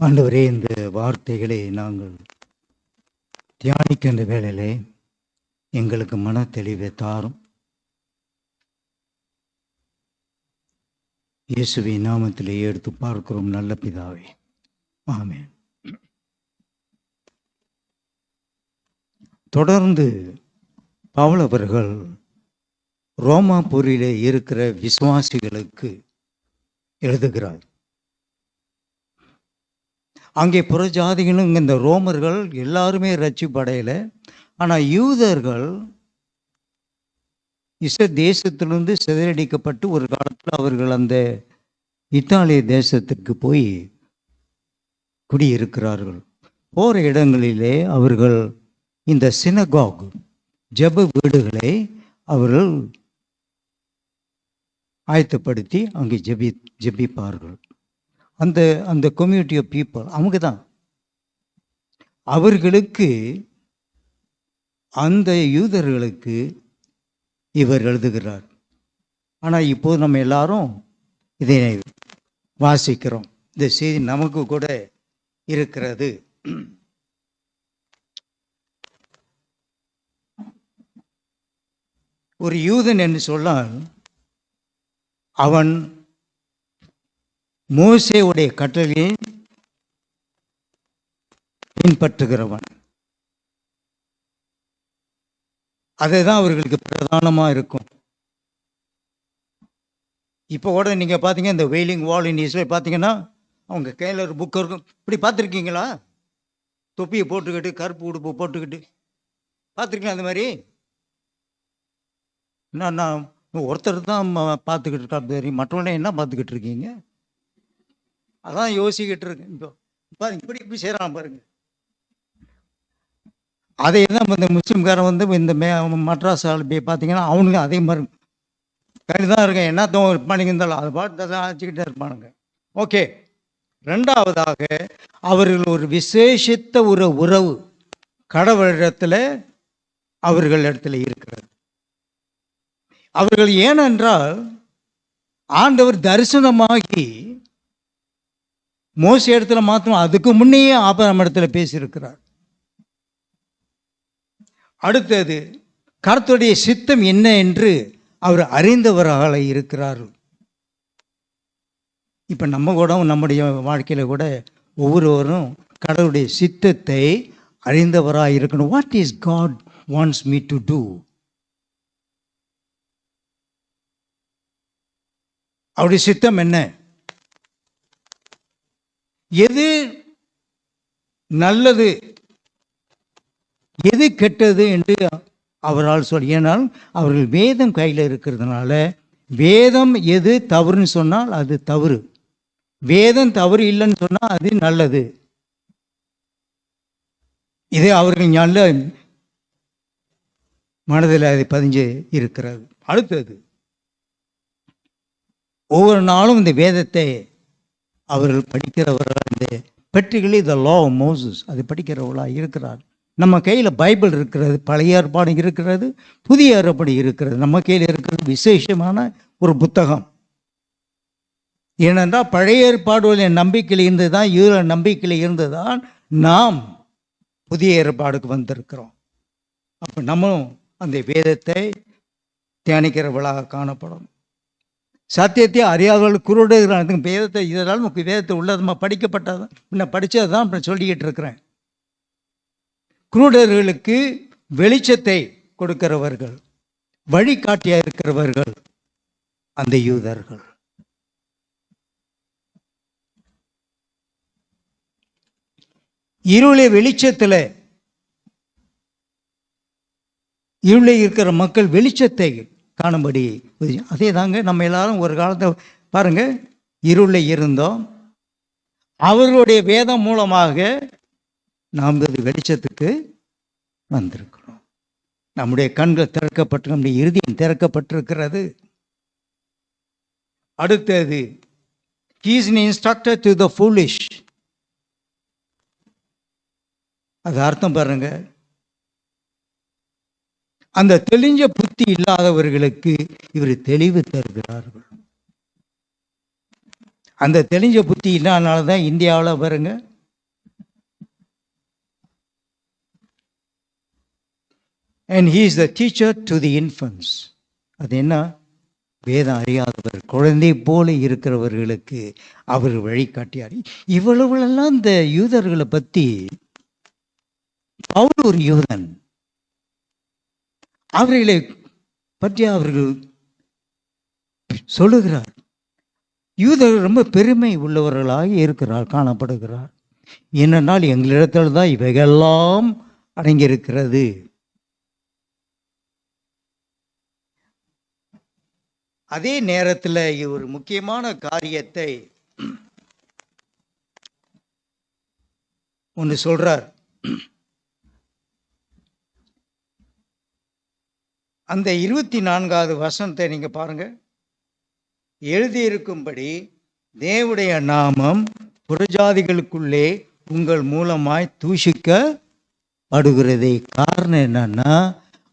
ஆண்டவரே, இந்த வார்த்தைகளை நாங்கள் தியானிக்கின்ற வேளையிலே எங்களுக்கு மன தெளிவை தாரும். இயேசுவின் நாமத்திலே எடுத்து பார்க்கிறோம் நல்ல பிதாவே, ஆமென். தொடர்ந்து பவுல் அவர்கள் ரோமாபுரியிலே இருக்கிற விசுவாசிகளுக்கு எழுதுகிறார். அங்கே புறஜாதிகளும் இந்த ரோமர்கள் எல்லாருமே ரட்சிப்படையலை. ஆனால் யூதர்கள் தேசத்திலிருந்து சிதறடிக்கப்பட்டு ஒரு காலத்தில் அவர்கள் அந்த இத்தாலிய தேசத்திற்கு போய் குடியிருக்கிறார்கள். போகிற இடங்களிலே அவர்கள் இந்த சினகாக் ஜெப வீடுகளை அவர்கள் ஆயத்தப்படுத்தி அங்கே ஜெபிப்பார்கள். அந்த அந்த கம்யூனிட்டி ஆஃப் பீப்புள் அவங்க தான். அவர்களுக்கு, அந்த யூதர்களுக்கு இவர் எழுதுகிறார். ஆனால் இப்போது நம்ம எல்லாரும் இதை வாசிக்கிறோம். இந்த செய்தி நமக்கு கூட இருக்கிறது. ஒரு யூதன் என்று சொன்னால் அவன் மோசேயுடைய கட்டளையை பின்பற்றுகிறவன். அதுதான் அவர்களுக்கு பிரதானமாக இருக்கும். இப்போ கூட நீங்கள் பார்த்தீங்க, இந்த வெயிலிங் வால் இன் இஸ்ரேல் பார்த்தீங்கன்னா அவங்க கையில் ஒரு புக் இருக்கும். இப்படி பார்த்துருக்கீங்களா? தொப்பியை போட்டுக்கிட்டு கருப்பு உடுப்பு போட்டுக்கிட்டு பார்த்துருக்கீங்களா? அந்த மாதிரி நான் ஒருத்தர் தான் பார்த்துக்கிட்டு இருக்கா தெரியும், மற்றவனே என்ன பார்த்துக்கிட்டு இருக்கீங்க? அதான் யோசிக்கிட்டு இருக்கேன். இப்போ பாருங்க, இப்படி செய்யறான் பாருங்க. அதை தான் இந்த முஸ்லீம்காரன் வந்து இந்த மட்ராஸ் போய் பார்த்தீங்கன்னா அவனுங்க அதே மாதிரி கையில் தான் இருக்கேன். என்ன இருப்பானுங்க இருந்தாலும் அதை பார்த்து ஆச்சுக்கிட்டே இருப்பானுங்க. ஓகே. ரெண்டாவதாக அவர்கள் ஒரு விசேஷித்த ஒரு உறவு கடவுளிடத்தில் அவர்கள் இடத்துல இருக்கிறது. அவர்கள் ஏனென்றால் ஆண்டவர் தரிசனமாகி மோசே இடத்துல மாத்திரம், அதுக்கு முன்னையே ஆபிரகாம் இடத்துல பேசியிருக்கிறார். அடுத்தது கர்த்தருடைய சித்தம் என்ன என்று அவர் அறிந்தவராக இருக்கிறார்கள். இப்போ நம்ம கூட நம்முடைய வாழ்க்கையில் கூட ஒவ்வொருவரும் கடவுளுடைய சித்தத்தை அறிந்தவராக இருக்கணும். What is God wants me to do? அவருடைய சித்தம் என்ன? எது நல்லது, எது கெட்டது என்று அவரால் ஏனால் அவர்கள் வேதம் கையில் இருக்கிறதுனால, வேதம் எது தவறுன்னு சொன்னால் அது தவறு, வேதம் தவறு இல்லைன்னு சொன்னால் அது நல்லது. இது அவர்கள் நல்ல மனதில் அது பதிஞ்சு இருக்கிறது. அடுத்தது ஒவ்வொரு நாளும் இந்த வேதத்தை அவர்கள் படிக்கிறவர்கள், இந்த பெற்றிகளே த லா ஆஃப் மோசஸ் அது படிக்கிறவர்களாக இருக்கிறார். நம்ம கையில் பைபிள் இருக்கிறது, பழைய ஏற்பாடு இருக்கிறது, புதிய ஏற்பாடு இருக்கிறது. நம்ம கையில் இருக்கிறது விசேஷமான ஒரு புத்தகம். ஏனென்றால் பழைய ஏற்பாடு நம்பிக்கையில் இருந்துதான், யூத நம்பிக்கையில் இருந்துதான் நாம் புதிய ஏற்பாடுக்கு வந்திருக்கிறோம். அப்போ நம்மளும் அந்த வேதத்தை தியானிக்கிறவர்களாக காணப்படும். சத்தியத்தை அறியாதவர்கள் குருடுகிறாங்க. வேதத்தை இதனால் நமக்கு வேதத்தை உள்ளதமாக படிக்கப்பட்டதான், முன்ன படித்தது தான் இப்போ சொல்லிக்கிட்டு இருக்கிறேன். குருடர்களுக்கு வெளிச்சத்தை கொடுக்கிறவர்கள், வழிகாட்டியாக இருக்கிறவர்கள் அந்த யூதர்கள். இருளை வெளிச்சத்தில், இருளை இருக்கிற மக்கள் வெளிச்சத்தை காணும்படி. அதே தாங்க நம்ம எல்லாரும் ஒரு காலத்தை பாருங்க, இருளை இருந்தோம். அவர்களுடைய வேதம் மூலமாக நாம் வெளிச்சத்துக்கு வந்திருக்கிறோம். நம்முடைய கண்கள் திறக்கப்பட்டு, நம்முடைய இருதயம் திறக்கப்பட்டிருக்கிறது. அடுத்தது he is an instructor to the foolish. அது அர்த்தம் பாருங்க, அந்த தெளிஞ்ச புத்தி இல்லாதவர்களுக்கு இவர் தெளிவு தருகிறார்கள். அந்த தெளிஞ்ச புத்தி இல்லாதனால தான் இந்தியாவில் பாருங்க and he is the teacher to the infants. அது என்ன? வேதம் அறியாதவர் குழந்தை போல இருக்கிறவர்களுக்கு அவர் வழிகாட்டியார். இவ்வளவுலாம் இந்த யூதர்களை பற்றி பவுல் ஒரு யூதன், அவர்களை பற்றி அவர்கள் சொல்லுகிறார். யூதர் ரொம்ப பெருமை உள்ளவர்களாக இருக்கிறார், காணப்படுகிறார். ஏனென்றால் எங்களிடத்தில் தான் இவைகளெல்லாம் அடங்கியிருக்கிறது. அதே நேரத்தில் ஒரு முக்கியமான காரியத்தை ஒன்று சொல்றார். அந்த 24வது வசனத்தை நீங்க பாருங்க. எழுதியிருக்கும்படி தேவனுடைய நாமம் புறஜாதிகளுக்குள்ளே உங்கள் மூலமாய் தூஷிக்கப்படுகிறதே. காரணம் என்னன்னா,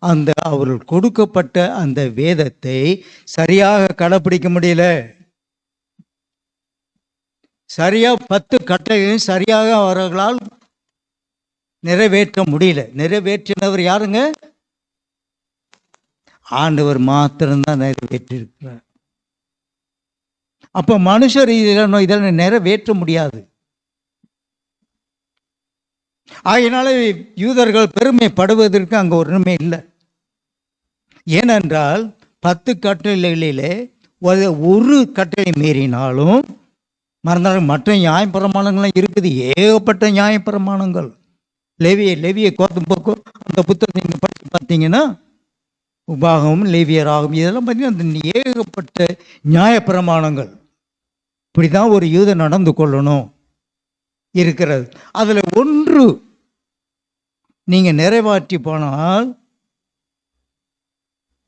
அந்த அவர்கள் கொடுக்கப்பட்ட அந்த வேதத்தை சரியாக கடைப்பிடிக்க முடியல. சரியா 10 கட்டளையும் சரியாக அவர்களால் நிறைவேற்ற முடியல. நிறைவேற்றினவர் யாருங்க? ஆண்டவர் மாத்திரம்தான் நிறைவேற்றிருக்கிறார். அப்ப மனுஷர் இதெல்லாம் நிறைவேற்ற முடியாது. ஆகையினால யூதர்கள் பெருமைப்படுவதற்கு அங்க ஒன்றுமே இல்லை. ஏனென்றால் 10 கட்டளைகளிலே ஒரு கட்டளை மீறினாலும் மறந்தாலும் மற்ற நியாயப்பிரமாணங்கள்லாம் இருக்குது. ஏகப்பட்ட நியாயப்பிரமாணங்கள். லேவிய கோத்தம்போக்கு அந்த புத்தகத்தை நீங்கள் படித்து பார்த்தீங்கன்னா, உபாகமும் லேவியராகும் இதெல்லாம் பார்த்தீங்கன்னா அந்த ஏகப்பட்ட நியாயப்பிரமாணங்கள். இப்படிதான் ஒரு யூதன் நடந்து கொள்ளணும் இருக்கிறது. அதில் ஒன்று நீங்கள் நிறைவேற்றி போனால்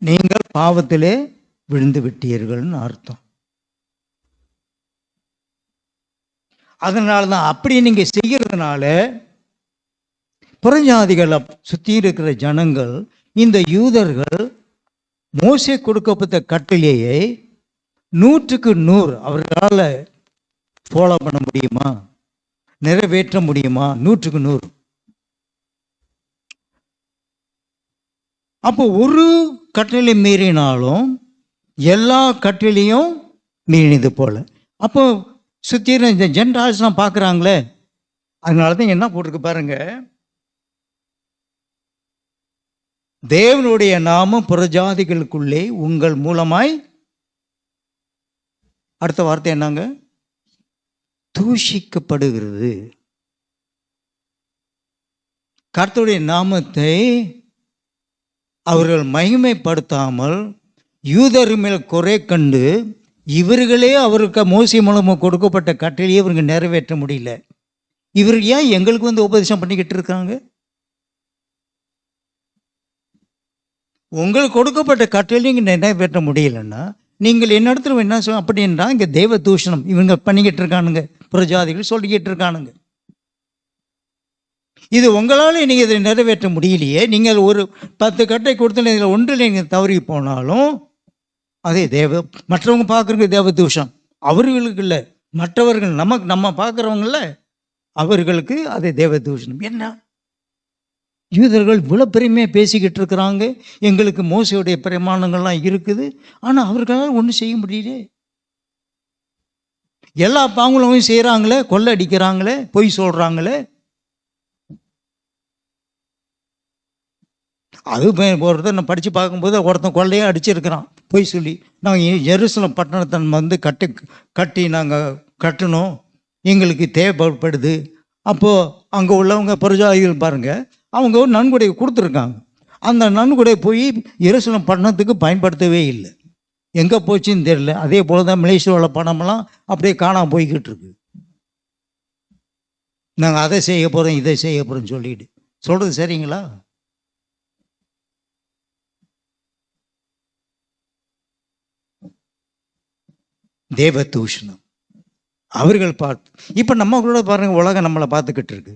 நீங்கள் பாவத்திலே விழுந்து விட்டீர்கள்னு அர்த்தம். அதனால தான் அப்படி நீங்க செய்யறதுனால புறஜாதிகளை சுற்றி இருக்கிற ஜனங்கள் இந்த யூதர்கள் மோசே கொடுக்கப்பட்ட கட்டளையை 100க்கு 100 அவர்களால் ஃபாலோ பண்ண முடியுமா, நிறைவேற்ற முடியுமா? 100க்கு 100. அப்போ ஒரு கட்டளை மீறினாலும் எல்லா கட்டளையும் மீறினது போல. அப்போ சுற்றி இந்த ஜென்டால்ஸ்லாம் பார்க்குறாங்களே, அதனால தான் என்ன போட்டிருக்கு பாருங்க, தேவனுடைய நாமம் புறஜாதிகளுக்குள்ளே உங்கள் மூலமாய், அடுத்த வார்த்தை என்னங்க, தூஷிக்கப்படுகிறது. கர்த்தருடைய நாமத்தை அவர்கள் மகிமைப்படுத்தாமல் யூதர் மேல் குறை கண்டு இவர்களே அவருக்கு மோசே மூலமாக கொடுக்கப்பட்ட கட்டளையை இவங்க நிறைவேற்ற முடியல. இவர் ஏன் எங்களுக்கு வந்து உபதேசம் பண்ணிக்கிட்டு இருக்காங்க? உங்களுக்கு கொடுக்கப்பட்ட கட்டளை இங்கே நிறைவேற்ற முடியலன்னா நீங்கள் என்ன இடத்துல என்ன சொல்ல அப்படின்னா இங்கே தெய்வ தூஷணம் இவங்க பண்ணிக்கிட்டு இருக்கானுங்க, புறஜாதிகள் சொல்லிக்கிட்டு இருக்கானுங்க. இது உங்களால் நீங்கள் இதை நிறைவேற்ற முடியலையே. நீங்கள் ஒரு 10 கட்டளை கொடுத்து இதில் ஒன்றில் நீங்கள் தவறி போனாலும் அதே மற்றவங்க பார்க்குறவங்க தேவ தூஷம், அவர்களுக்கு இல்லை, மற்றவர்கள் நம்ம பார்க்குறவங்கள அவர்களுக்கு அதே தேவ தூஷணம். என்ன யூதர்கள் இவ்வளோ பெருமையாக பேசிக்கிட்டு இருக்கிறாங்க, எங்களுக்கு மோசையுடைய பிரமாணங்கள்லாம் இருக்குது, ஆனால் அவர்களால் ஒன்றும் செய்ய முடியல. எல்லா பாவங்களும் செய்கிறாங்களே, கொள்ளை அடிக்கிறாங்களே, பொய் சொல்கிறாங்களே. அது ஒருத்தர் நான் படித்து பார்க்கும்போது ஒருத்தன் கொள்ளையே அடிச்சிருக்கிறான் பொய் சொல்லி. நாங்கள் ஜெருசலம் பட்டணத்தை வந்து கட்டி நாங்கள் கட்டணும், எங்களுக்கு தேவைப்படுது. அப்போது அங்கே உள்ளவங்க புறஜாதிகள் பாருங்கள், அவங்க ஒரு நன்கொடையை கொடுத்துருக்காங்க. அந்த நன்கொடை போய் எருசலேம் பட்டணத்துக்கு பயன்படுத்தவே இல்லை, எங்கே போச்சுன்னு தெரியல. அதே போல் தான் மலேசியாவில் பணமெல்லாம் அப்படியே காணாமல் போய்கிட்டு இருக்கு. நாங்கள் அதை செய்ய போகிறோம் இதை செய்ய போகிறோம்னு சொல்லிட்டு சொல்கிறது சரிங்களா? தேவ தூஷணம் அவர்கள் பார்த்து. இப்போ நம்ம கூட பாருங்கள், உலகம் நம்மளை பார்த்துக்கிட்டு இருக்கு.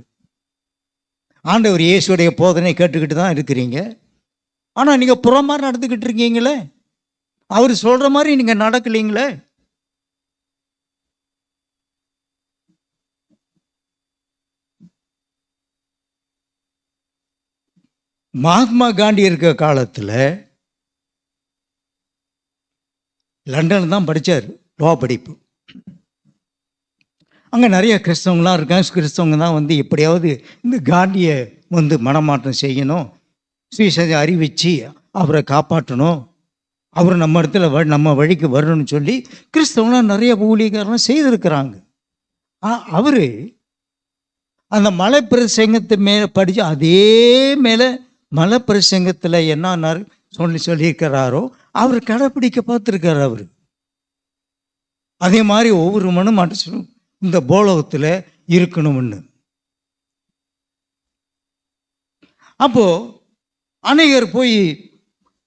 ஆண்டவர் இயேசுடைய போதனை கேட்டுக்கிட்டு தான் இருக்கிறீங்க, ஆனால் நீங்கள் புறமாக நடந்துக்கிட்டு இருக்கீங்களே, அவர் சொல்கிற மாதிரி நீங்கள் நடக்கலீங்களே. மகாத்மா காந்தி இருக்க காலத்தில் லண்டனில் தான் படித்தார், லோ படிப்பு. அங்கே நிறைய கிறிஸ்தவங்களாம் இருக்காங்க. கிறிஸ்தவங்க தான் வந்து எப்படியாவது இந்த காந்தியை வந்து மனமாற்றம் செய்யணும், சுவிசேஷத்தை அறிவித்து அவரை காப்பாற்றணும், அவர் நம்ம இடத்துல நம்ம வழிக்கு வரணும்னு சொல்லி கிறிஸ்தவங்களாம் நிறைய ஊழியக்காரலாம் செய்திருக்கிறாங்க. அவர் அந்த மலை பிரசங்கத்து மேலே படித்து அதே மேலே மலை பிரசங்கத்தில் என்ன சொல்லியிருக்கிறாரோ அவர் கடைப்பிடிக்க பார்த்துருக்கார். அவர் அதே மாதிரி ஒவ்வொரு மனும் இந்த போலகத்தில் இருக்கணும்னு. அப்போ அநேகர் போய்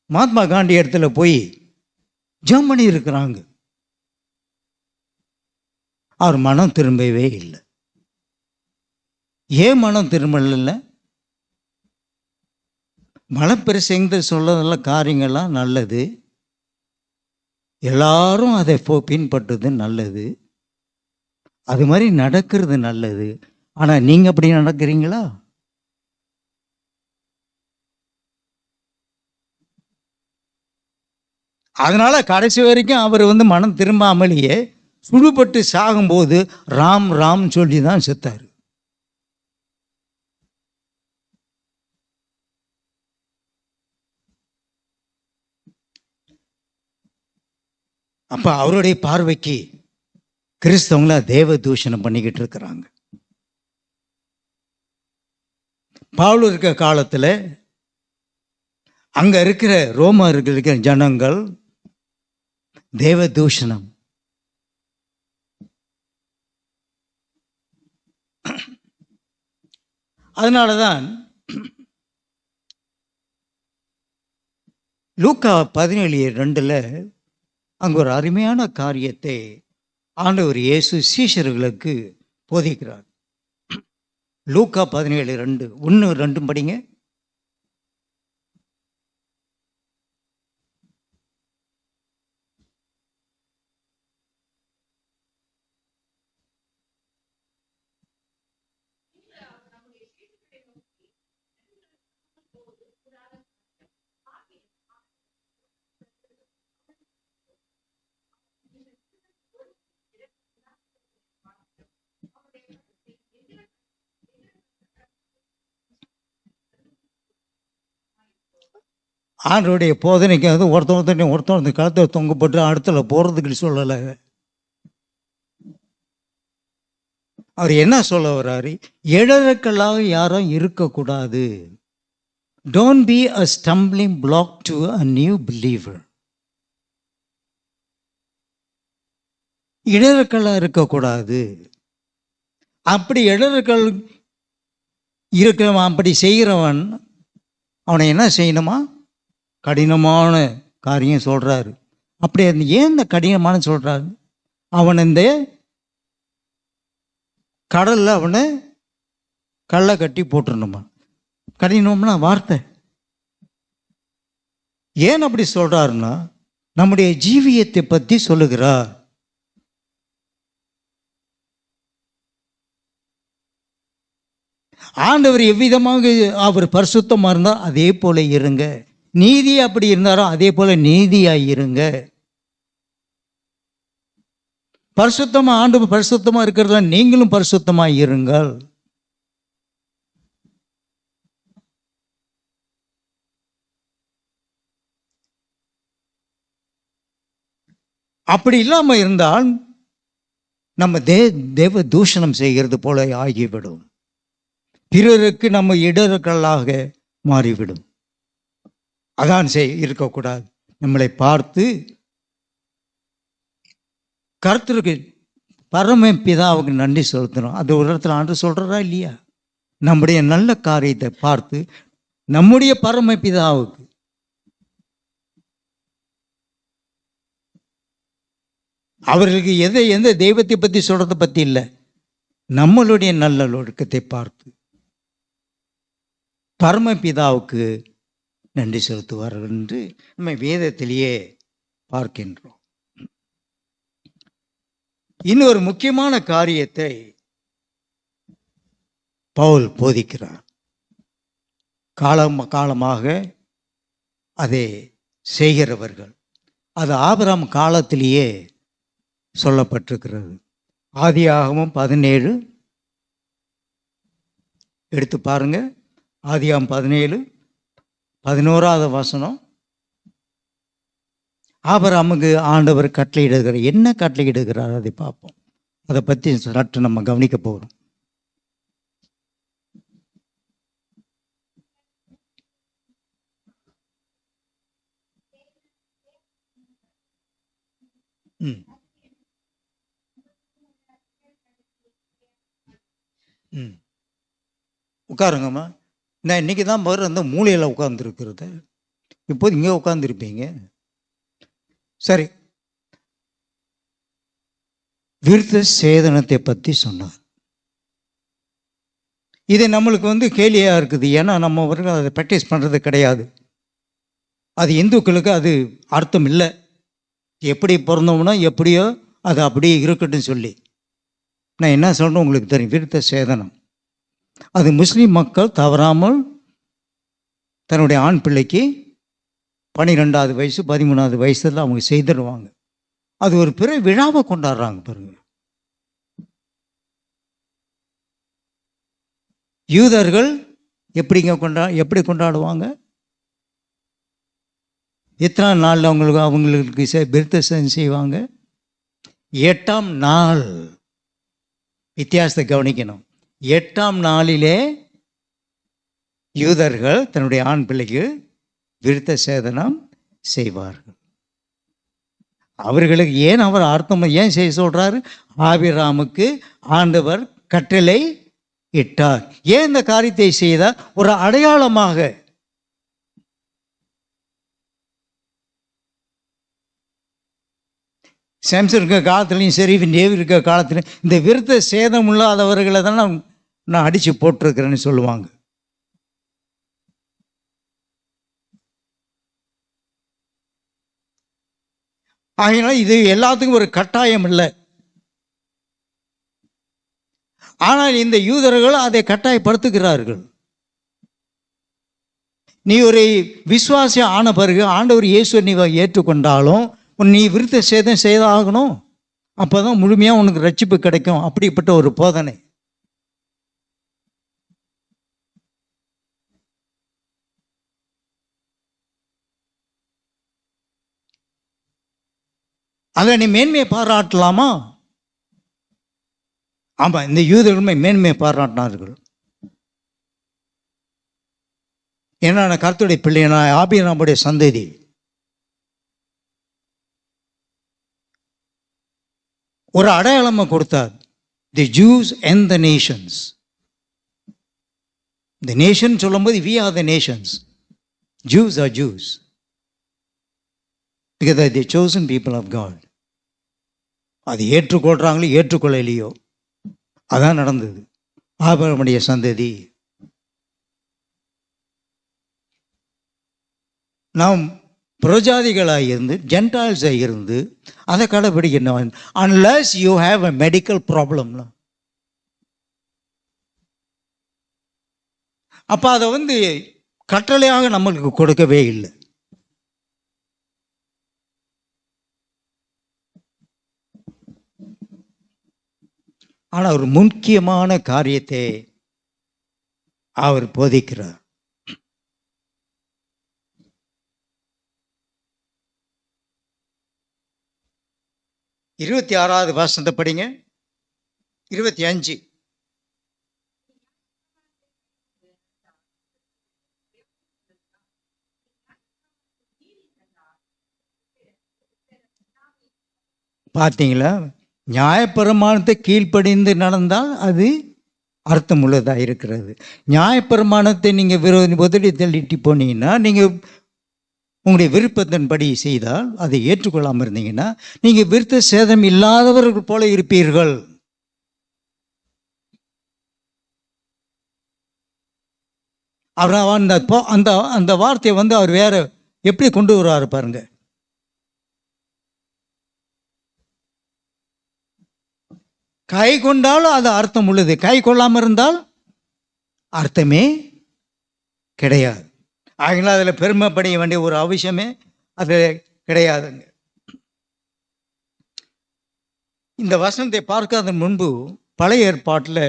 மகாத்மா காந்தி இடத்துல போய் ஜெபம் பண்ணி இருக்கிறாங்க. அவர் மனம் திரும்பவே இல்லை. ஏன் மனம் திரும்பல? மலைப்பிரசங்க சொல்றதுல காரியங்கள்லாம் நல்லது, எல்லாரும் அதை பின்பற்றுறது நல்லது, அது மாதிரி நடக்கிறது நல்லது. ஆனா நீங்க அப்படி நடக்கிறீங்களா? அதனால கடைசி வரைக்கும் அவர் வந்து மனம் திரும்பாமலேயே சுடுபட்டு சாகும்போது ராம் ராம் சொல்லி தான் செத்தார். அப்ப அவருடைய பார்வைக்கு கிறிஸ்தவங்கள தேவ தூஷணம் பண்ணிக்கிட்டு இருக்கிறாங்க. பவுல் இருக்க காலத்துல அங்க இருக்கிற ரோமர்கள் இருக்கிற ஜனங்கள் தேவ தூஷணம். அதனாலதான் லூக்கா 17:2 அங்க ஒரு அருமையான காரியத்தை ஆண்டவர் இயேசு சீஷர்களுக்கு போதிக்கிறார். லூக்கா 17:2 1-2 படிங்க. ஆண்டவருடைய போதனைக்கு வந்து ஒருத்தன் கழுத்தை தொங்கப்பட்டு அடுத்துல போறதுக்கு சொல்லலை. அவர் என்ன சொல்ல வர்றாரு? இடரக்கல்லாக யாரும் இருக்கக்கூடாது. Don't be a stumbling block to a new believer. இடரக்கல்லா இருக்கக்கூடாது. அப்படி இடரக்கல் இருக்கிறவன், அப்படி செய்கிறவன் அவனை என்ன செய்யணுமா? கடினமான காரியம் சொல்றாரு. அப்படி ஏன் இந்த கடினமான சொல்றாரு? அவன் இந்த கடல்ல அவனை கல்லை கட்டி போட்டுருணுமா? கடினம்னா வார்த்தை. ஏன் அப்படி சொல்றாருன்னா நம்முடைய ஜீவியத்தை பத்தி சொல்லுகிறார். ஆண்டவர் எவ்விதமாக அவர் பரிசுத்தமா இருந்தால் அதே போல இருங்க, நீதி அப்படி இருந்தாரோ அதே போல நீதியாய் இருங்க. பரிசுத்தமா ஆண்டவர் பரிசுத்தமா இருக்கிறதா நீங்களும் பரிசுத்தமா இருங்கள். அப்படி இல்லாம இருந்தால் நம்ம தேவ தூஷணம் செய்கிறது போல ஆகிவிடும். பிறருக்கு நம்ம இடர்களாக மாறிவிடும். அதான் இருக்கக்கூடாது. நம்மளை பார்த்து கர்த்தருக்கு பரம பிதாவுக்கு நன்றி செலுத்தணும். அது ஒரு இடத்துல ஆண்டு சொல்றதா இல்லையா? நம்முடைய நல்ல காரியத்தை பார்த்து நம்முடைய பரம பிதாவுக்கு அவர்களுக்கு எந்த தெய்வத்தை பற்றி சொல்றதை பற்றி இல்லை, நம்மளுடைய நல்ல ஒழுக்கத்தை பார்த்து பரமபிதாவுக்கு நன்றி செலுத்துவார்கள் என்று நம்ம வேதத்திலேயே பார்க்கின்றோம். இன்னொரு முக்கியமான காரியத்தை பவுல் போதிக்கிறார். காலமாக அதை செய்கிறவர்கள். அது ஆபிரகாம் காலத்திலேயே சொல்லப்பட்டிருக்கிறது. ஆதியாகமம் 17 எடுத்து பாருங்க. ஆதியாகமம் 17:11 வசனம். ஆபிரகாமுக்கு ஆண்டவர் கட்டளையிடுகிறார். என்ன கட்டளையிடுகிறார் அதை பார்ப்போம். அதை பற்றி சற்று நம்ம கவனிக்க போகிறோம். உட்காருங்கம்மா. நான் இன்னைக்கு தான் பாரு அந்த மூலையில் உட்காந்துருக்கிறது. இப்போது இங்கே உட்காந்துருப்பீங்க. சரி, விருத்த சேதனத்தை பற்றி சொன்னார். இது நம்மளுக்கு கேலியாக இருக்குது. ஏன்னா நம்ம அதை ப்ராக்டிஸ் பண்ணுறது கிடையாது. அது இந்துக்களுக்கு அது அர்த்தம் இல்லை. எப்படி பிறந்தோம்னா எப்படியோ அது அப்படியே இருக்கட்டும் சொல்லி நான் என்ன சொல்கிறேன் உங்களுக்கு தெரியும். விருத்த சேதனம் அது முஸ்லீம் மக்கள் தவறாமல் தன்னுடைய ஆண் பிள்ளைக்கு 12வது வயசு 13வது வயசுல அவங்க செய்திடுவாங்க. அது ஒரு பிற விழாவை கொண்டாடுறாங்க பாருங்க. யூதர்கள் எப்படி கொண்டாடுவாங்க? எத்தனை நாள் அவங்களுக்கு விருத்த சேதனம் செய்வாங்க? 8ஆம் நாள். வித்தியாசத்தை கவனிக்கணும். 8ஆம் நாளிலே யூதர்கள் தன்னுடைய ஆண் பிள்ளைக்கு விருத்த சேதனம் செய்வார்கள். அவர்களுக்கு ஏன் அவர் அர்த்தம் ஏன் செய்ய சொல்றாரு? ஆபிரகாமுக்கு ஆண்டவர் கட்டளை இட்டார். ஏன் இந்த காரியத்தை செய்தார்? ஒரு அடையாளமாக. சாம்சன் இருக்க காலத்துலையும் சரி, டேவிட் இருக்க காலத்துலையும் இந்த விருத்த சேதம் இல்லாதவர்களை தான் நான் அடித்து போட்டிருக்கிறேன்னு சொல்லுவாங்க. ஆகினால இது எல்லாத்துக்கும் ஒரு கட்டாயம் இல்லை. ஆனால் இந்த யூதர்கள் அதை கட்டாயப்படுத்துகிறார்கள். நீ ஒரு விசுவாசி ஆன பிறகு ஆண்டவர் இயேசுவை நீ ஏற்றுக்கொண்டாலும் நீ விருத்த சேதம் செய்தாகணும். அப்போதான் முழுமையாக உனக்கு ரட்சிப்பு கிடைக்கும். அப்படிப்பட்ட ஒரு போதனை. அதை நீ மேன்மையை பாராட்டலாமா? ஆமாம், இந்த யூதர்களுமே மேன்மையை பாராட்டினார்கள். ஏன்னா நான் கர்த்தருடைய பிள்ளை, நான் ஆபிரகாமுடைய சந்ததி. ஒரு அடையாளமா கொடுத்தார். The Jews and the nations. The nation சொல்லும்போது we are the nations. Jews are Jews because they are the chosen people of God. அது ஏற்றுக்கொள்றாங்களோ ஏற்றுக்கொள்ளலையோ அதான் நடந்தது. ஆபிரகாமுடைய சந்ததி. நாம் புறஜாதிகளாக இருந்து ஜென்டைல்ஸாக இருந்து அதை கடைபிடிக்கணும். Unless you have a medical ப்ராப்ளம்னா அப்போ அதை கட்டளையாக நம்மளுக்கு கொடுக்கவே இல்லை. ஆனால் ஒரு முக்கியமான காரியத்தை அவர் போதிக்கிறார். 26வது வசனத்தை படிங்க. 25. பார்த்தீங்களா? நியாயப்பிரமாணத்தை கீழ்ப்படிந்து நடந்தால் அது அர்த்தம் உள்ளதாக இருக்கிறது. நியாயப்பிரமாணத்தை நீங்கள் உதவி தள்ளிட்டு போனீங்கன்னா, நீங்கள் உங்களுடைய விருப்பத்தின்படி செய்தால், அதை ஏற்றுக்கொள்ளாமல் இருந்தீங்கன்னா நீங்கள் விருத்த சேதம் இல்லாதவர்கள் போல இருப்பீர்கள். அவர் அந்த அந்த வார்த்தையை அவர் வேற எப்படி கொண்டு வருவார் பாருங்க. கை கொண்டாலும் அது அர்த்தம் உள்ளது, கை கொள்ளாமல் இருந்தால் அர்த்தமே கிடையாது. ஆகினால அதில் பெருமைப்படைய வேண்டிய ஒரு அவசியமே அது கிடையாதுங்க. இந்த வசனத்தை பார்க்காத முன்பு பழைய ஏற்பாட்டில்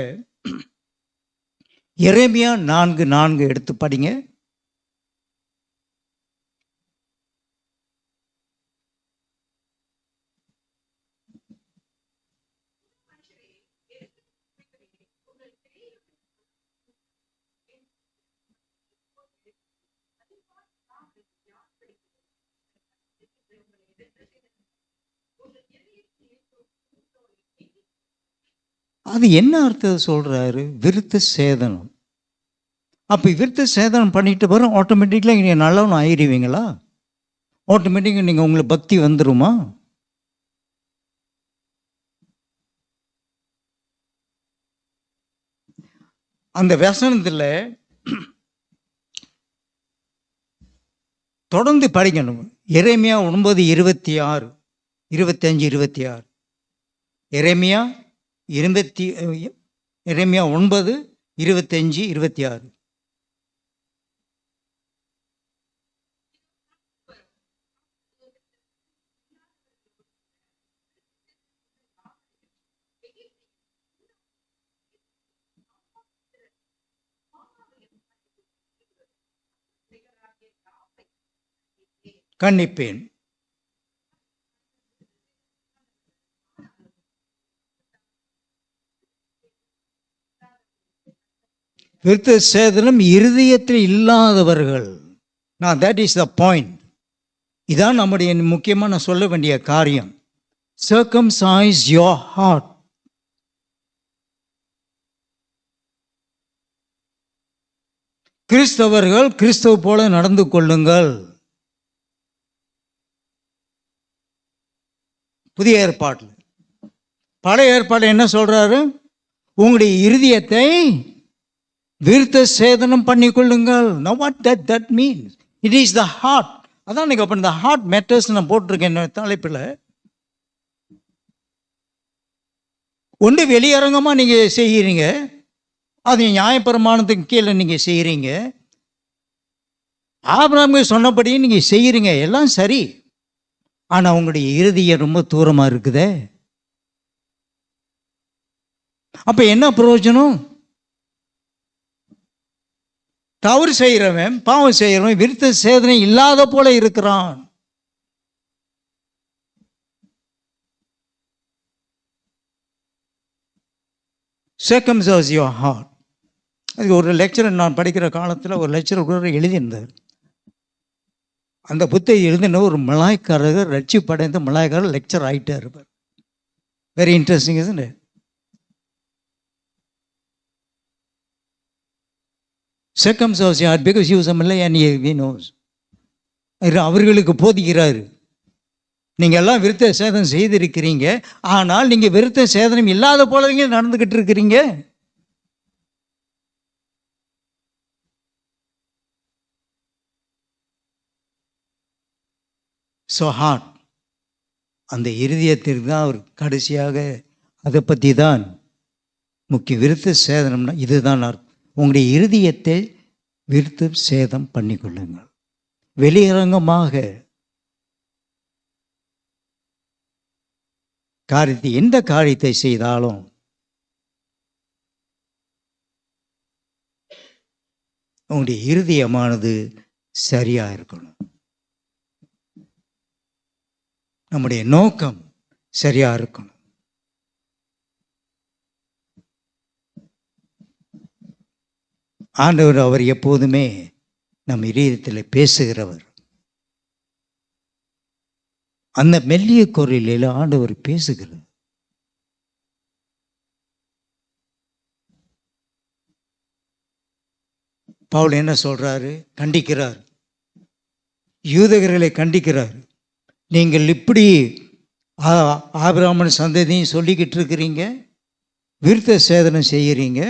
எரேமியா 4:4 எடுத்து படிங்க. அது என்ன அர்த்தம் சொல்றாரு? விருத்த சேதனம். அப்போ விருத்த சேதனம் பண்ணிட்டு வரும் ஆட்டோமேட்டிக்கலாக நீங்கள் நல்லவன் ஆயிடுவீங்களா? ஆட்டோமேட்டிக்காக நீங்கள் உங்களுக்கு பக்தி வந்துருமா? அந்த வசனத்தில் தொடர்ந்து படிக்கணும். எரேமியா 9:26, 25, 26. எரேமியா 9:25, 26. கண்டிப்பேன். விருத்த சேதனம் இருதயத்தில் இல்லாதவர்கள். நான் தட் இஸ் த பாயிண்ட். இதான் நம்முடைய முக்கியமாக நான் சொல்ல வேண்டிய காரியம். Circumcise your heart. கிறிஸ்தவர்கள் கிறிஸ்தவ போல நடந்து கொள்ளுங்கள். புதிய ஏற்பாட்டில். பழைய ஏற்பாடு என்ன சொல்றாரு? உங்களுடைய இருதயத்தை விருத்த சேதனம் பண்ணிக்கொள்ளுங்கள். Now what that means? It is the heart. அதான் நீங்கள் அப்போ இந்த ஹார்ட் மேட்டர்ஸ் நான் போட்டிருக்கேன் தலைப்பில். ஒன்று வெளியரங்கமாக நீங்கள் செய்கிறீங்க, அது நியாயப்பிரமாணத்துக்கு கீழே நீங்கள் செய்கிறீங்க, ஆபிரகாம் சொன்னபடி நீங்கள் செய்கிறீங்க, எல்லாம் சரி. ஆனால் உங்களுடைய இருதயம் ரொம்ப தூரமாக இருக்குதே, அப்போ என்ன பிரயோஜனம்? தவறு செய்கிறவன், பாவம் செய்கிறவன் விருத்த சேதனை இல்லாத போல இருக்கிறான். Circumcise your heart. அதுக்கு ஒரு லெக்சரர் நான் படிக்கிற காலத்தில் ஒரு லெக்சரர் கூட எழுதியிருந்தார். அந்த புத்தகம் எழுதின ஒரு மலாய்க்காரர், ரட்சிப்படைந்த மலாய்க்காரர் லெக்சர் ஆகிட்டே இருப்பார். Very interesting isn't it? Circumcise your heart because he was a Malay and he knows. அவர்களுக்கு போதிக்கிறாரு, நீங்க எல்லாம் விருத்த சேதனம் செய்திருக்கிறீங்க, ஆனால் நீங்க விருத்த சேதனம் இல்லாத போல நீங்க நடந்துகிட்டு இருக்கிறீங்க. ஸோ ஹார்ட், அந்த இருதயத்திற்கு தான் அவர் கடைசியாக அதை பற்றி தான் முக்கிய. விருத்த சேதனம்னா இதுதான் அர்த்தம். உங்களுடைய இருதயத்தை விருத்த சேதம் பண்ணிக்கொள்ளுங்கள். வெளியரங்கமாக காரியத்தை, எந்த காரியத்தை செய்தாலும் உங்களுடைய இருதயமானது சரியா இருக்கணும். நம்முடைய நோக்கம் சரியா இருக்கணும். ஆண்டவர் அவர் எப்போதுமே நம் இதயத்தில் பேசுகிறவர். அந்த மெல்லிய குரலில் ஆண்டவர் பேசுகிறார். பவுல் என்ன சொல்றாரு? கண்டிக்கிறார், யூதர்களை கண்டிக்கிறார். நீங்கள் இப்படி ஆபிரகாமின் சந்ததியும் சொல்லிக்கிட்டு இருக்கிறீங்க, விருத்த சேதனம் செய்கிறீங்க.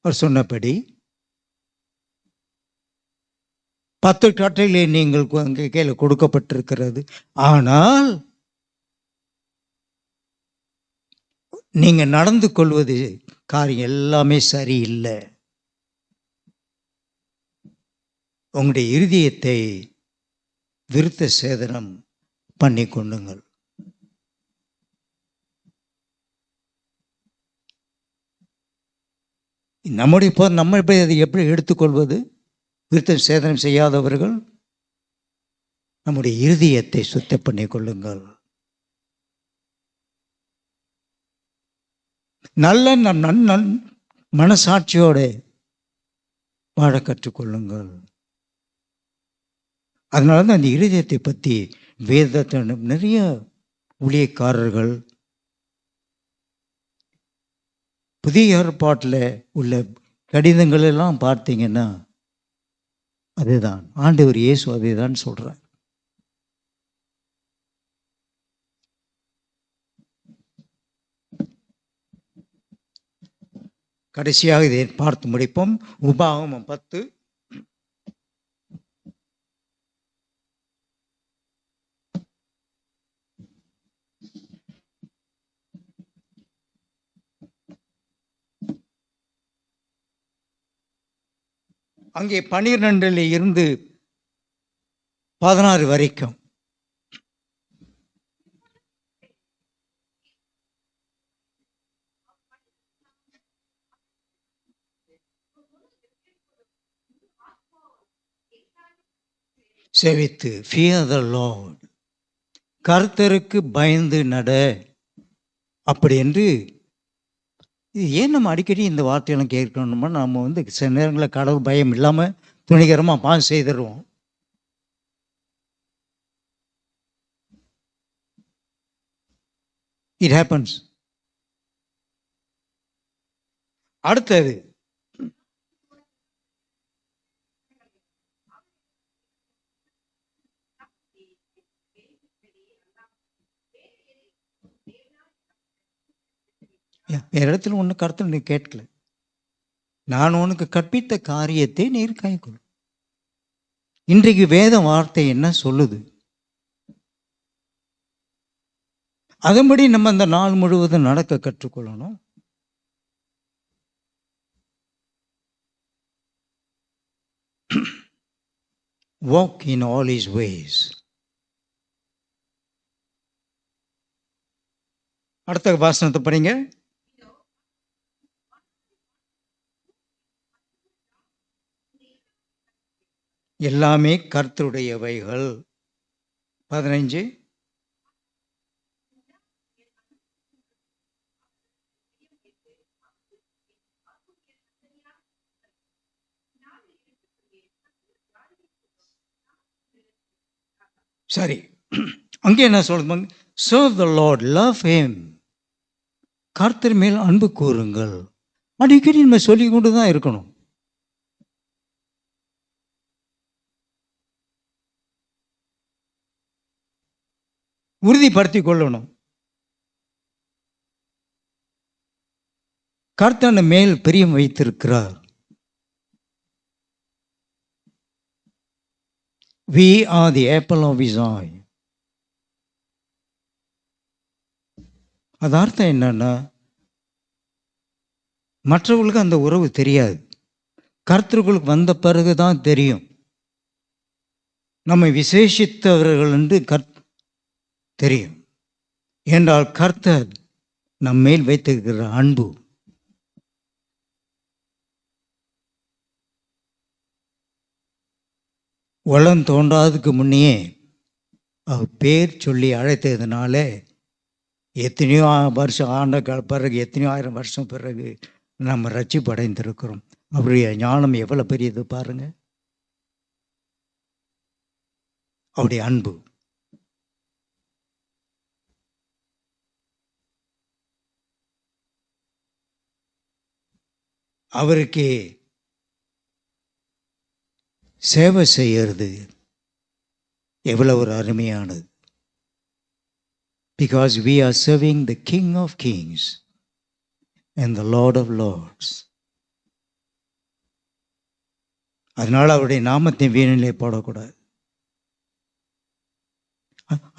அவர் சொன்னபடி 10 கட்டளை நீங்கள் கையில் கொடுக்கப்பட்டிருக்கிறது, ஆனால் நீங்க நடந்து கொள்வது காரியம் எல்லாமே சரியில்லை. உங்களுடைய இருதயத்தை விருத்த சேதனம் பண்ணி கொள்ளுங்கள். நம்ம இப்போ அதை எப்படி எடுத்துக்கொள்வது? விருத்த சேதனம் செய்யாதவர்கள் நம்முடைய இருதயத்தை சுத்தம் பண்ணி கொள்ளுங்கள். நல்ல மனசாட்சியோட வாழ கற்றுக்கொள்ளுங்கள். அதனால தான் அந்த இருதயத்தை பற்றி வேதத்தை நிறைய ஊழியக்காரர்கள் புதிய ஏற்பாட்டில் உள்ள கடிதங்கள் எல்லாம் பார்த்தீங்கன்னா அதுதான் ஆண்டவர் இயேசு அதை தான் சொல்றார். கடைசியாக இதை பார்த்து முடிப்போம். உபாகமம் 10 அங்கே 12 இருந்து 16 வரைக்கும் செவித்து fear the Lord, கர்த்தருக்கு பயந்து நட. அப்படி என்று ஏன் நம்ம அடிக்கடி இந்த வார்த்தையெல்லாம் கேட்கணுமா? நம்ம சில நேரங்களில் கடவுள் பயம் இல்லாமல் துணிகரமாக பாஸ் செய்திருவோம். It happens. அடுத்தது வேற இடத்துல ஒன்று கருத்து நீ கேட்கல. நான் உனக்கு கற்பித்த காரியத்தை நீர் கைக்கொள். இன்றைக்கு வேத வார்த்தை என்ன சொல்லுது? அதன்படி நம்ம அந்த நாள் முழுவதும் நடக்க கற்றுக்கொள்ளணும். Walk in all his ways. அடுத்த வாசனத்தை படிங்க. எல்லாமே கர்த்தருடையவைகள். 15 சரி, அங்கே என்ன சொல்லுங்க? Serve the Lord, love him. கர்த்தர் மேல் அன்பு கூறுங்கள். அடிக்கடி நம்ம சொல்லிக் கொண்டு தான் இருக்கணும். உறுதிப்படுத்திக் கொள்ளணும். கர்த்தர் மேல் பிரியம் வைத்திருக்கிறார். We are the apple of his eye. அது அர்த்தம் என்னன்னா, மற்றவர்களுக்கு அந்த உறவு தெரியாது. கர்த்தர்களுக்கு வந்த பிறகுதான் தெரியும். நம்மை விசேஷித்தவர்கள் என்று தெரியும். என்றால் கர்த்தர் நம் மேல் வைத்திருக்கிற அன்பு. உலகம் தோன்றாததுக்கு முன்னையே அவர் பேர் சொல்லி அழைத்ததுனால எத்தனையோ வருஷம் ஆண்ட பிறகு, எத்தனையோ ஆயிரம் வருஷம் பிறகு நம்ம ரட்சிப்பு அடைந்திருக்கிறோம். அவருடைய ஞானம் எவ்வளோ பெரியது பாருங்க. அவருடைய அன்பு. அவருக்கு சேவை செய்யறது எவ்வளவு ஒரு அருமையானது. Because we are serving the King of Kings and the Lord of Lords. அதனால அவருடைய நாமத்தை வீணிலே போடக்கூடாது.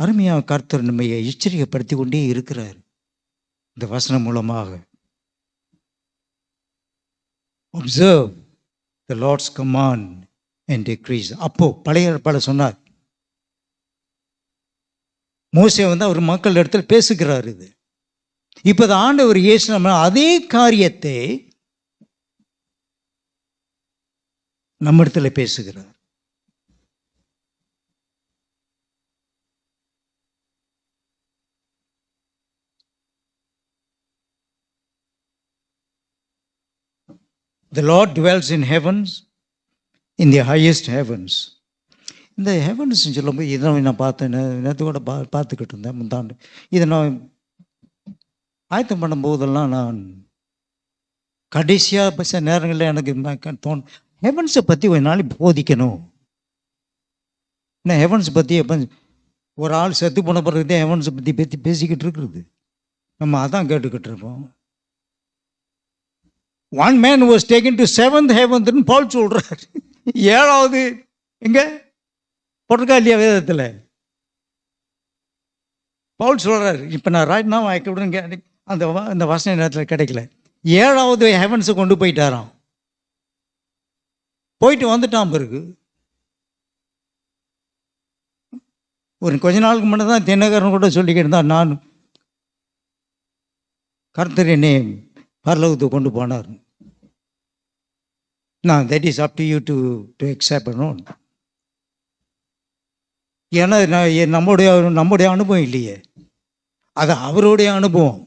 அருமையாக கர்த்தர் நம்மை எச்சரிக்கைப்படுத்தி கொண்டே இருக்கிறார் இந்த வசனம் மூலமாக. Observe the Lord's command and decrease. அப்போ பழைய ஏற்பாடு சொன்னார், மோசே அவர் மக்கள் இடத்துல பேசுகிறார். இது இப்ப ஆண்டவர் இயேசு நம்ம அதே காரியத்தை நம்ம இடத்துல பேசுகிறார். The Lord dwells in heavens, in the highest heavens. இந்த ஹெவன்ஸ் சொல்லும்போது இதை நான் பார்த்தேன், நேற்று கூட பார்த்துக்கிட்டு இருந்தேன் முந்தாண்டு. இதை நான் ஆயத்தம் பண்ணும்போதெல்லாம் நான் கடைசியாக சில நேரங்களில் எனக்கு தோணும், ஹெவன்ஸை பற்றி ஒரு நாளைக்கு போதிக்கணும். ஏன்னா ஹெவன்ஸ் பற்றி எப்போ ஒரு ஆள் செத்து போன பிறகுதான் ஹெவன்ஸை பற்றி பேசிக்கிட்டு இருக்கிறது. நம்ம அதான் கேட்டுக்கிட்டு இருப்போம். One man was taken to seventh heaven. Paul சொல்றார், ஏழாவது எங்க போட்டிருக்கா இல்லையா வேதத்தில்? பவுல் சொல்றாரு, இப்போ நான் ரைட் நான் அந்த வசன நேரத்தில் கிடைக்கல. ஏழாவது ஹெவன்ஸை கொண்டு போயிட்டாராம். போயிட்டு வந்துட்டான். பிறகு ஒரு கொஞ்ச நாளுக்கு முன்னே தான் தினகரன் கூட சொல்லிக்கிட்டு இருந்தான், நான் கர்த்தர் என்னை பரலோகத்துக்கு கொண்டு போனார். நான் that is up to you to accept no. ஏன்னா நம்முடைய அனுபவம் இல்லையே, அது அவருடைய அனுபவம்.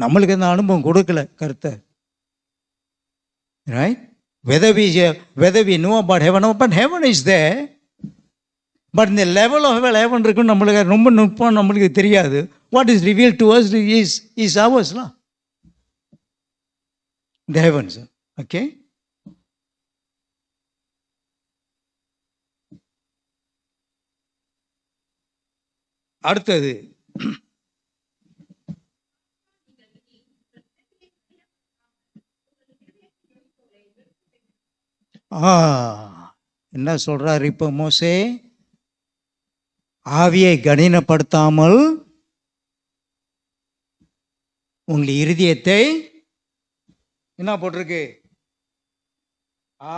நம்மளுக்கு அந்த அனுபவம் கொடுக்கல கர்த்தர். Right? whether we know about heaven, but heaven is there. But இந்த level of heaven இருக்குன்னு நம்மளுக்கு ரொம்ப நுட்பம் நம்மளுக்கு தெரியாது. What is revealed to us is ours, la. The heavens. Okay? அடுத்தது என்ன சொல்றாரு இப்போ மோசே? ஆவியை கடினப்படுத்தாமல் உங்கள் இருதயத்தை என்ன போட்டிருக்கு?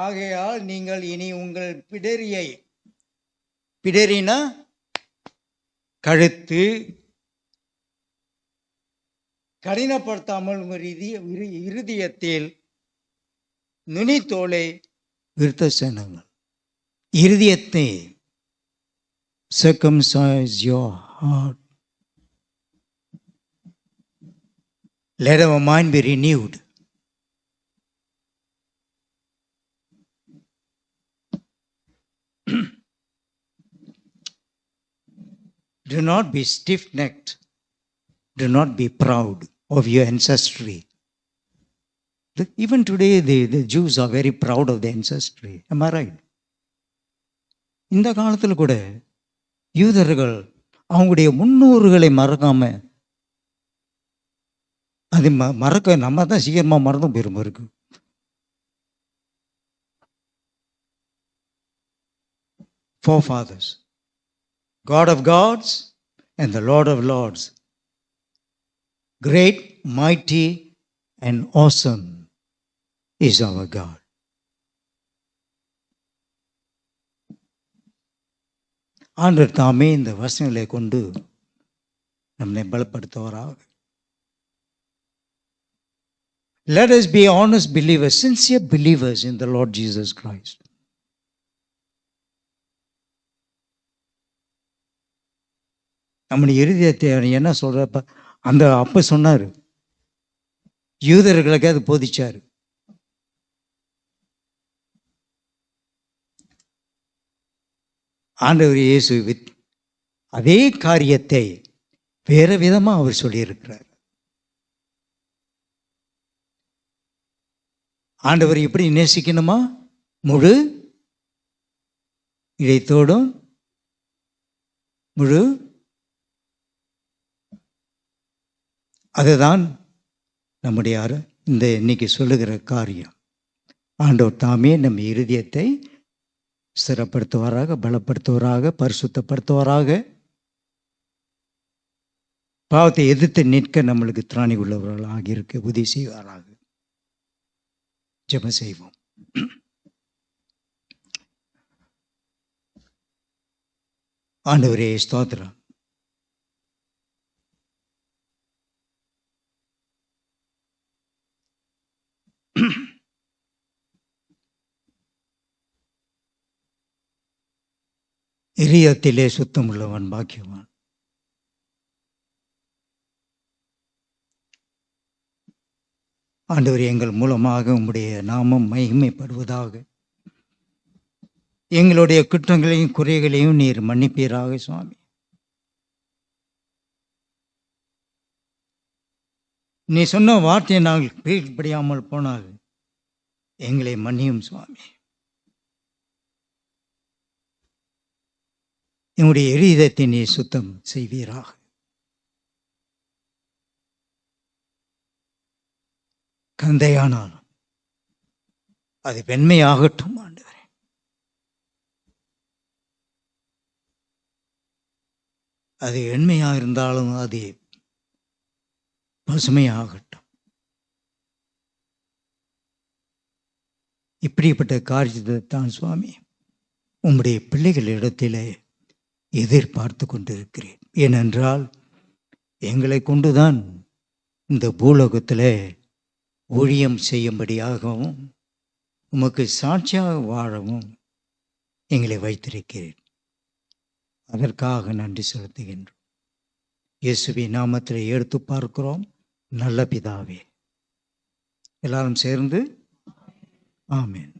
ஆகையால் நீங்கள் இனி உங்கள் பிடரினா கழுத்து கடினப்படுத்தாமல் உங்கள் இருதயத்தில் நுனித்தோலை விருத்த சேனங்கள். இருதயத்தை circumcise your heart. Let our mind be renewed. Do not be stiff-necked. Do not be proud of your ancestry. Even today, the Jews are very proud of their ancestry. Am I right? இந்த காலத்தில் கூட யூதர்கள் அவங்களுடைய முன்னோர்களை மறக்காம, அது மறக்க நம்ம தான் சீக்கிரமா மறந்தும் பெருமை இருக்கு. Forefathers, God of gods and the Lord of lords, great, mighty and awesome is our God. ஆண்டவர் தாமே இந்த வசனங்களை கொண்டு நம்மை பலப்படுத்துவாராக. Let us be honest believers, sincere believers in the Lord Jesus Christ. நம்முடைய இருதயத்தை என்ன சொல்றப்ப அப்ப சொன்னாரு, யூதர்களுக்கு அது போதிச்சாரு. ஆண்டவர் இயேசு அதே காரியத்தை வேற விதமா அவர் சொல்லியிருக்கிறார். ஆண்டவர் எப்படி நேசிக்கணுமா? முழு இழைத்தோடும் முழு, அதுதான் நம்முடைய இந்த இன்னைக்கு சொல்லுகிற காரியம். ஆண்டவர் தாமே நம்ம இருதயத்தை ஸ்திரப்படுத்துவாராக, பலப்படுத்துவாராக, பரிசுத்தப்படுத்துவாராக, பாவத்தை எதிர்த்து நிற்க நம்மளுக்கு திராணி உள்ளவர்கள் ஆகியிருக்க உதவி செய்வாராக. ஜெபம் செய்வோம். ஆண்டவரே ஸ்தோத்திரம். இதயத்திலே சுத்தமுள்ளவன் பாக்கியவான். ஆண்டவர், எங்கள் மூலமாக உம்முடைய நாமம் மகிமைப்படுவதாக. எங்களுடைய குற்றங்களையும் குறைகளையும் நீர் மன்னிப்பீராக சுவாமி. நீ சொன்ன வார்த்தையை நாங்கள் கீழ்ப்படியாமல் போனால் எங்களை மன்னியும் சுவாமி. என்னுடைய இதயத்தை நீ சுத்தம் செய்வீராக. கந்தையானாலும் அது வெண்மையாகட்டும் ஆண்டவரே. அது வெண்மையாக இருந்தாலும் அது பசுமையாகட்டும். இப்படிப்பட்ட காரியத்தை தான் சுவாமி உம்முடைய பிள்ளைகளிடத்திலே எதிர்பார்த்து கொண்டிருக்கிறேன். ஏனென்றால் எங்களை கொண்டுதான் இந்த பூலோகத்தில் ஊழியம் செய்யும்படியாகவும் உமக்கு சாட்சியாக வாழவும் எங்களை வைத்திருக்கிறேன். அதற்காக நன்றி செலுத்துகின்றோம். இயேசுவின் நாமத்தில் எடுத்து பார்க்கிறோம் நல்ல பிதாவே. எல்லாரும் சேர்ந்து ஆமென்.